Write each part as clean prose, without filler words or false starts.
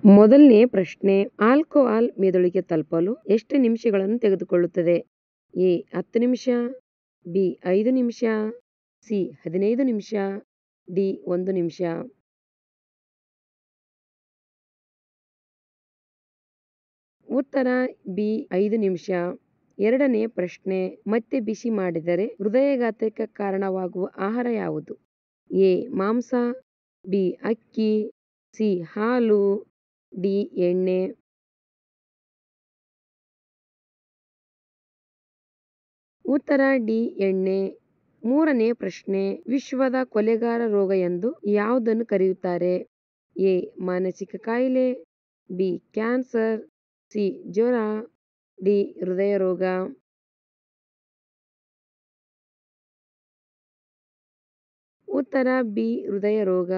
ಮೊದಲನೇ ಪ್ರಶ್ನೆ, ಆಲ್ಕೋಹಾಲ್ ಮೆದುಳಿಗೆ ತಲುಪಲು ಎಷ್ಟು ನಿಮಿಷಗಳನ್ನು ತೆಗೆದುಕೊಳ್ಳುತ್ತದೆ? ಎ 10 ನಿಮಿಷ, ಬಿ 5 ನಿಮಿಷ, ಸಿ 15 ನಿಮಿಷ, ಡಿ 1 ನಿಮಿಷ. ಉತ್ತರ ಬಿ 5 ನಿಮಿಷ. ಎರಡನೇ ಪ್ರಶ್ನೆ, ಮತ್ತೆ ಬಿಸಿ ಮಾಡಿದರೆ ಹೃದಯಾಘಾತಕ್ಕೆ ಕಾರಣವಾಗುವ ಆಹಾರ ಯಾವುದು? ಎ ಮಾಂಸ, ಬಿ ಅಕ್ಕಿ, ಸಿ ಹಾಲು, ಡಿ ಎಣ್ಣೆ. ಉತ್ತರ ಡಿ ಎಣ್ಣೆ. ಮೂರನೇ ಪ್ರಶ್ನೆ, ವಿಶ್ವದ ಕೊಲೆಗಾರ ರೋಗ ಎಂದು ಯಾವುದನ್ನು ಕರೆಯುತ್ತಾರೆ? ಎ ಮಾನಸಿಕ ಕಾಯಿಲೆ, ಬಿ ಕ್ಯಾನ್ಸರ್, ಸಿ ಜ್ವರ, ಡಿ ಹೃದಯ ರೋಗ. ಉತ್ತರ ಬಿ ಹೃದಯ ರೋಗ.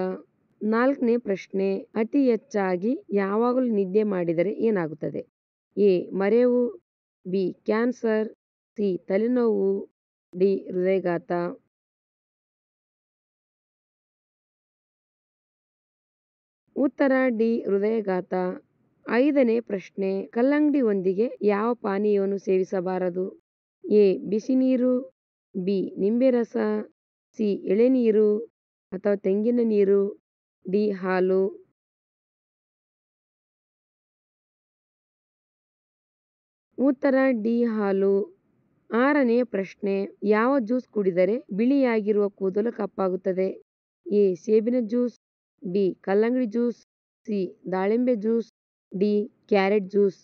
ನಾಲ್ಕನೇ ಪ್ರಶ್ನೆ, ಅತಿ ಹೆಚ್ಚಾಗಿ ಯಾವಾಗಲೂ ನಿದ್ದೆ ಮಾಡಿದರೆ ಏನಾಗುತ್ತದೆ? ಎ ಮರೆವು, ಬಿ ಕ್ಯಾನ್ಸರ್, ಸಿ ತಲೆನೋವು, ಡಿ ಹೃದಯಾಘಾತ. ಉತ್ತರ ಡಿ ಹೃದಯಾಘಾತ. ಐದನೇ ಪ್ರಶ್ನೆ, ಕಲ್ಲಂಗಡಿಯೊಂದಿಗೆ ಯಾವ ಪಾನೀಯವನ್ನು ಸೇವಿಸಬಾರದು? ಎ ಬಿಸಿ ನೀರು, ಬಿ ನಿಂಬೆ ರಸ, ಸಿ ಎಳೆನೀರು ಅಥವಾ ತೆಂಗಿನ ನೀರು, ಡಿ ಹಾಲು. ಉತ್ತರ ಡಿ ಹಾಲು. ಆರನೇ ಪ್ರಶ್ನೆ, ಯಾವ ಜ್ಯೂಸ್ ಕುಡಿದರೆ ಬಿಳಿಯಾಗಿರುವ ಕೂದಲು ಕಪ್ಪಾಗುತ್ತದೆ? ಎ ಸೇಬಿನ ಜ್ಯೂಸ್, ಬಿ ಕಲ್ಲಂಗಡಿ ಜ್ಯೂಸ್, ಸಿ ದಾಳಿಂಬೆ ಜ್ಯೂಸ್, ಡಿ ಕ್ಯಾರೆಟ್ ಜ್ಯೂಸ್.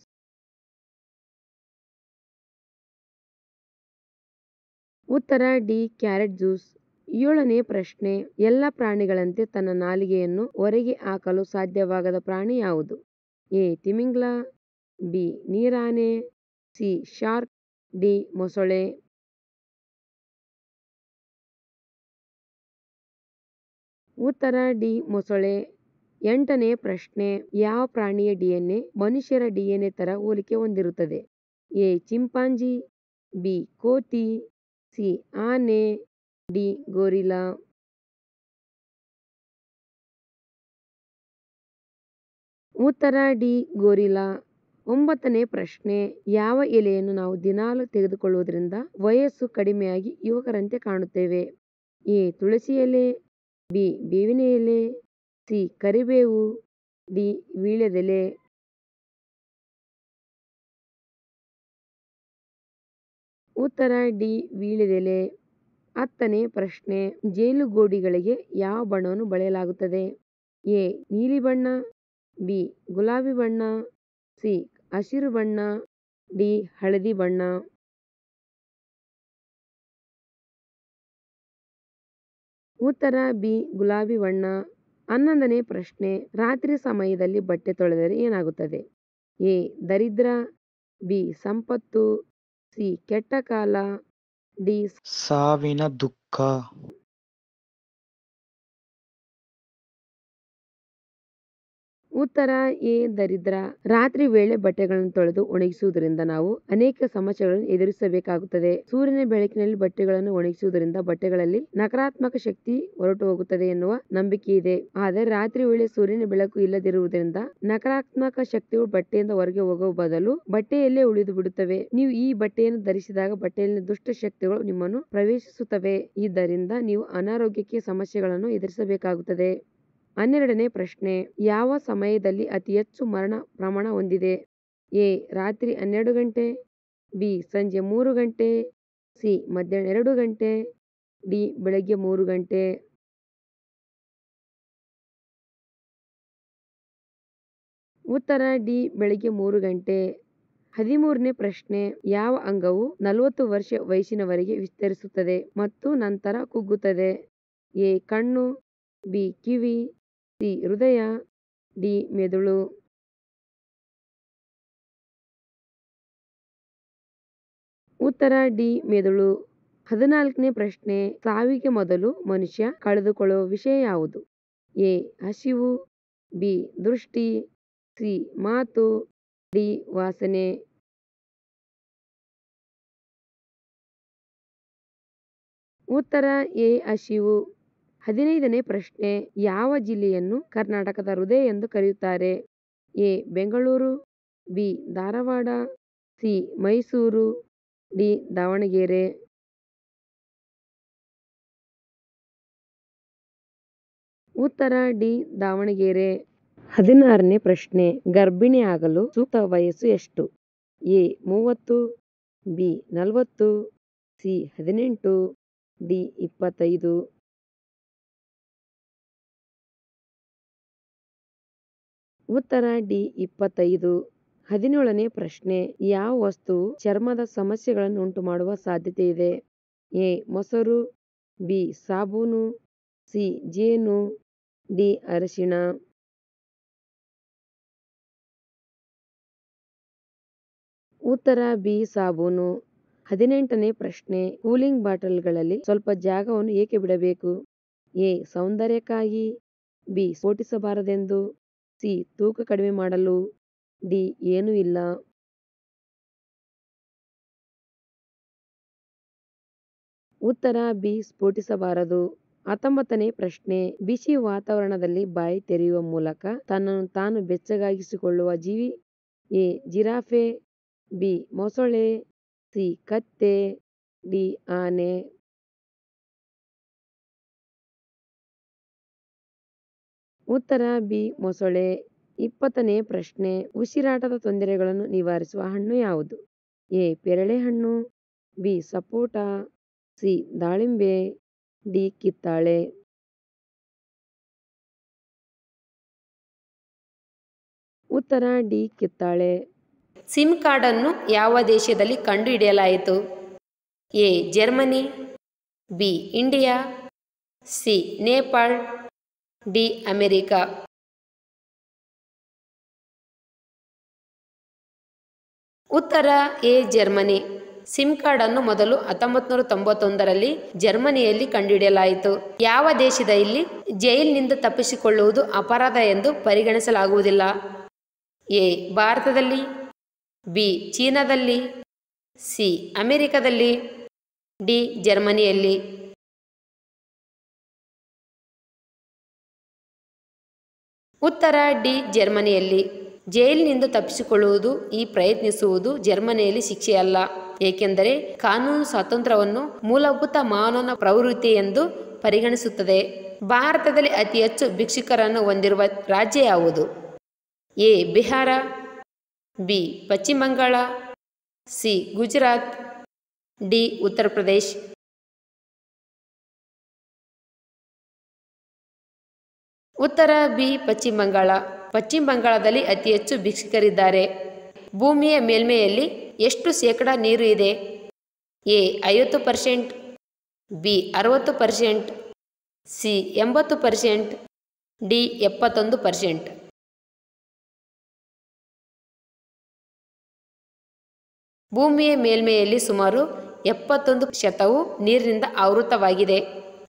ಉತ್ತರ ಡಿ ಕ್ಯಾರೆಟ್ ಜ್ಯೂಸ್. ಏಳನೇ ಪ್ರಶ್ನೆ, ಎಲ್ಲ ಪ್ರಾಣಿಗಳಂತೆ ತನ್ನ ನಾಲಿಗೆಯನ್ನು ಹೊರಗೆ ಹಾಕಲು ಸಾಧ್ಯವಾಗದ ಪ್ರಾಣಿ ಯಾವುದು? ಎ ತಿಮಿಂಗಿಲ, ಬಿ ನೀರಾನೆ, ಸಿ ಶಾರ್ಕ್, ಡಿ ಮೊಸಳೆ. ಉತ್ತರ ಡಿ ಮೊಸಳೆ. ಎಂಟನೇ ಪ್ರಶ್ನೆ, ಯಾವ ಪ್ರಾಣಿಯ ಡಿಎನ್ಎ ಮನುಷ್ಯರ ಡಿಎನ್ಎ ತರ ಹೋಲಿಕೆ ಹೊಂದಿರುತ್ತದೆ? ಎ ಚಿಂಪಾಂಜಿ, ಬಿ ಕೋತಿ, ಸಿ ಆನೆ, ಡಿ ಗೋರಿಲ್ಲಾ. ಉತ್ತರ ಡಿ ಗೋರಿಲ್ಲಾ. ಒಂಬತ್ತನೇ ಪ್ರಶ್ನೆ, ಯಾವ ಎಲೆಯನ್ನು ನಾವು ದಿನಾಲು ತೆಗೆದುಕೊಳ್ಳುವುದರಿಂದ ವಯಸ್ಸು ಕಡಿಮೆಯಾಗಿ ಯುವಕರಂತೆ ಕಾಣುತ್ತೇವೆ? ಎ ತುಳಸಿ ಎಲೆ, ಬಿ ಬೇವಿನ ಎಲೆ, ಸಿ ಕರಿಬೇವು, ಡಿ ವೀಳ್ಯದೆಲೆ. ಉತ್ತರ ಡಿ ವೀಳ್ಯದೆಲೆ. ಹತ್ತನೇ ಪ್ರಶ್ನೆ, ಜೇನುಗೂಡುಗಳಿಗೆ ಯಾವ ಬಣ್ಣವನ್ನು ಬಳಿಯಲಾಗುತ್ತದೆ? ಎ ನೀಲಿ ಬಣ್ಣ, ಬಿ ಗುಲಾಬಿ ಬಣ್ಣ, ಸಿ ಹಸಿರು ಬಣ್ಣ, ಡಿ ಹಳದಿ ಬಣ್ಣ. ಉತ್ತರ ಬಿ ಗುಲಾಬಿ ಬಣ್ಣ. ಹನ್ನೊಂದನೇ ಪ್ರಶ್ನೆ, ರಾತ್ರಿ ಸಮಯದಲ್ಲಿ ಬಟ್ಟೆ ತೊಳೆದರೆ ಏನಾಗುತ್ತದೆ? ಎ ದರಿದ್ರ, ಬಿ ಸಂಪತ್ತು, ಸಿ ಕೆಟ್ಟ ಕಾಲ, ಡಿ ಸಾವಿನ ದುಃಖ. ಉತ್ತರ ಎ ದರಿದ್ರ. ರಾತ್ರಿ ವೇಳೆ ಬಟ್ಟೆಗಳನ್ನು ತೊಳೆದು ಒಣಗಿಸುವುದರಿಂದ ನಾವು ಅನೇಕ ಸಮಸ್ಯೆಗಳನ್ನು ಎದುರಿಸಬೇಕಾಗುತ್ತದೆ. ಸೂರ್ಯನ ಬೆಳಕಿನಲ್ಲಿ ಬಟ್ಟೆಗಳನ್ನು ಒಣಗಿಸುವುದರಿಂದ ಬಟ್ಟೆಗಳಲ್ಲಿ ನಕಾರಾತ್ಮಕ ಶಕ್ತಿ ಹೊರಟು ಹೋಗುತ್ತದೆ ಎನ್ನುವ ನಂಬಿಕೆ ಇದೆ. ಆದರೆ ರಾತ್ರಿ ವೇಳೆ ಸೂರ್ಯನ ಬೆಳಕು ಇಲ್ಲದಿರುವುದರಿಂದ ನಕಾರಾತ್ಮಕ ಶಕ್ತಿಗಳು ಬಟ್ಟೆಯಿಂದ ಹೊರಗೆ ಹೋಗುವ ಬದಲು ಬಟ್ಟೆಯಲ್ಲೇ ಉಳಿದು ಬಿಡುತ್ತವೆ. ನೀವು ಈ ಬಟ್ಟೆಯನ್ನು ಧರಿಸಿದಾಗ ಬಟ್ಟೆಯಲ್ಲಿನ ದುಷ್ಟ ಶಕ್ತಿಗಳು ನಿಮ್ಮನ್ನು ಪ್ರವೇಶಿಸುತ್ತವೆ. ಇದರಿಂದ ನೀವು ಅನಾರೋಗ್ಯಕ್ಕೆ ಸಮಸ್ಯೆಗಳನ್ನು ಎದುರಿಸಬೇಕಾಗುತ್ತದೆ. 12ನೇ ಪ್ರಶ್ನೆ, ಯಾವ ಸಮಯದಲ್ಲಿ ಅತಿ ಹೆಚ್ಚು ಮರಣ ಪ್ರಮಾಣ ಹೊಂದಿದೆ? ಎ ರಾತ್ರಿ 12 ಗಂಟೆ, ಬಿ ಸಂಜೆ 3 ಗಂಟೆ, ಸಿ ಮಧ್ಯಾಹ್ನ 2 ಗಂಟೆ, ಡಿ ಬೆಳಗ್ಗೆ 3 ಗಂಟೆ. ಉತ್ತರ ಡಿ ಬೆಳಗ್ಗೆ 3 ಗಂಟೆ. 13ನೇ ಪ್ರಶ್ನೆ, ಯಾವ ಅಂಗವು 40 ವರ್ಷ ವಯಸ್ಸಿನವರೆಗೆ ವಿಸ್ತರಿಸುತ್ತದೆ ಮತ್ತು ನಂತರ ಕುಗ್ಗುತ್ತದೆ? ಎ ಕಣ್ಣು, ಬಿ ಕಿವಿ, ಸಿ ಹೃದಯ, ಡಿ ಮೆದುಳು. ಉತ್ತರ ಡಿ ಮೆದುಳು. 14ನೇ ಪ್ರಶ್ನೆ, ಸಾವಿಗೆ ಮೊದಲು ಮನುಷ್ಯ ಕಳೆದುಕೊಳ್ಳುವ ವಿಷಯ ಯಾವುದು? ಎ ಹಸಿವು, ಬಿ ದೃಷ್ಟಿ, ಸಿ ಮಾತು, ಡಿ ವಾಸನೆ. ಉತ್ತರ ಎ ಹಸಿವು. 15ನೇ ಪ್ರಶ್ನೆ, ಯಾವ ಜಿಲ್ಲೆಯನ್ನು ಕರ್ನಾಟಕದ ಹೃದಯ ಎಂದು ಕರೆಯುತ್ತಾರೆ? A Bengaluru, B Dharwad, C Mysuru, D Davanagere. ಉತ್ತರ ಡಿ ದಾವಣಗೆರೆ. 16ನೇ ಪ್ರಶ್ನೆ, ಗರ್ಭಿಣಿ ಆಗಲು ಸೂಕ್ತ ವಯಸ್ಸು ಎಷ್ಟು? A 30, B 40, C 18, D 25. ಉತ್ತರ ಡಿ 25. 17ನೇ ಪ್ರಶ್ನೆ, ಯಾವ ವಸ್ತುವು ಚರ್ಮದ ಸಮಸ್ಯೆಗಳನ್ನು ಉಂಟು ಮಾಡುವ ಸಾಧ್ಯತೆ ಇದೆ? ಎ ಮೊಸರು, ಬಿ ಸಾಬೂನು, ಸಿ ಜೇನು, ಡಿ ಅರಿಶಿಣ. ಉತ್ತರ ಬಿ ಸಾಬೂನು. 18ನೇ ಪ್ರಶ್ನೆ, ಕೂಲಿಂಗ್ ಬಾಟಲ್ಗಳಲ್ಲಿ ಸ್ವಲ್ಪ ಜಾಗವನ್ನು ಏಕೆ ಬಿಡಬೇಕು? ಎ ಸೌಂದರ್ಯಕ್ಕಾಗಿ, ಬಿ ಸ್ಫೋಟಿಸಬಾರದೆಂದು, ಸಿ ತೂಕ ಕಡಿಮೆ ಮಾಡಲು, ಡಿ ಏನೂ ಇಲ್ಲ. ಉತ್ತರ ಬಿ ಸ್ಫೋಟಿಸಬಾರದು. 19ನೇ ಪ್ರಶ್ನೆ, ಬಿಸಿ ವಾತಾವರಣದಲ್ಲಿ ಬಾಯಿ ತೆರೆಯುವ ಮೂಲಕ ತನ್ನನ್ನು ತಾನು ಬೆಚ್ಚಗಾಗಿಸಿಕೊಳ್ಳುವ ಜೀವಿ? ಎ ಜಿರಾಫೆ, ಬಿ ಮೊಸಳೆ, ಸಿ ಕತ್ತೆ, ಡಿ ಆನೆ. ಉತ್ತರ ಬಿ ಮೊಸಳೆ. 20ನೇ ಪ್ರಶ್ನೆ, ಉಸಿರಾಟದ ತೊಂದರೆಗಳನ್ನು ನಿವಾರಿಸುವ ಹಣ್ಣು ಯಾವುದು? ಎ ಪೇರಳೆ ಹಣ್ಣು, ಬಿ ಸಪೋಟ, ಸಿ ದಾಳಿಂಬೆ, ಡಿ ಕಿತ್ತಾಳೆ. ಉತ್ತರ ಡಿ ಕಿತ್ತಾಳೆ. ಸಿಮ್ ಕಾರ್ಡ್ ಅನ್ನು ಯಾವ ದೇಶದಲ್ಲಿ ಕಂಡುಹಿಡಿಯಲಾಯಿತು? A Germany, B India, C Nepal, D America. ಉತ್ತರ ಎ ಜರ್ಮನಿ. ಸಿಮ್ ಕಾರ್ಡ್ ಅನ್ನು ಮೊದಲು 1991ರಲ್ಲಿ ಜರ್ಮನಿಯಲ್ಲಿ ಕಂಡುಹಿಡಿಯಲಾಯಿತು. ಯಾವ ದೇಶದಲ್ಲಿ ಜೈಲಿನಿಂದ ತಪ್ಪಿಸಿಕೊಳ್ಳುವುದು ಅಪರಾಧ ಎಂದು ಪರಿಗಣಿಸಲಾಗುವುದಿಲ್ಲ? ಎ ಭಾರತದಲ್ಲಿ, ಬಿ ಚೀನಾದಲ್ಲಿ, ಸಿ ಅಮೆರಿಕದಲ್ಲಿ, ಡಿ ಜರ್ಮನಿಯಲ್ಲಿ. ಉತ್ತರ ಡಿ ಜರ್ಮನಿಯಲ್ಲಿ. ಜೈಲಿನಿಂದ ತಪ್ಪಿಸಿಕೊಳ್ಳುವುದು ಈ ಪ್ರಯತ್ನಿಸುವುದು ಜರ್ಮನಿಯಲ್ಲಿ ಶಿಕ್ಷೆಯಲ್ಲ, ಏಕೆಂದರೆ ಕಾನೂನು ಸ್ವಾತಂತ್ರ್ಯವನ್ನು ಮೂಲಭೂತ ಮಾನವ ಪ್ರವೃತ್ತಿ ಎಂದು ಪರಿಗಣಿಸುತ್ತದೆ. ಭಾರತದಲ್ಲಿ ಅತಿ ಹೆಚ್ಚು ಭಿಕ್ಷುಕರನ್ನು ಹೊಂದಿರುವ ರಾಜ್ಯ ಯಾವುದು? ಎ ಬಿಹಾರ, ಬಿ ಪಶ್ಚಿಮ ಬಂಗಾಳ, ಸಿ ಗುಜರಾತ್, ಡಿ ಉತ್ತರ ಪ್ರದೇಶ್. ಉತ್ತರ ಬಿ ಪಶ್ಚಿಮ ಬಂಗಾಳ. ಪಶ್ಚಿಮ ಬಂಗಾಳದಲ್ಲಿ ಅತಿ ಹೆಚ್ಚು ಭಿಕ್ಷುಕರಿದ್ದಾರೆ. ಭೂಮಿಯ ಮೇಲ್ಮೈಯಲ್ಲಿ ಎಷ್ಟು ಶೇಕಡಾ ನೀರು ಇದೆ? A 50%, B 60%, C 80%, D 71%. ಭೂಮಿಯ ಮೇಲ್ಮೈಯಲ್ಲಿ ಸುಮಾರು 71% ನೀರಿನಿಂದ ಆವೃತವಾಗಿದೆ.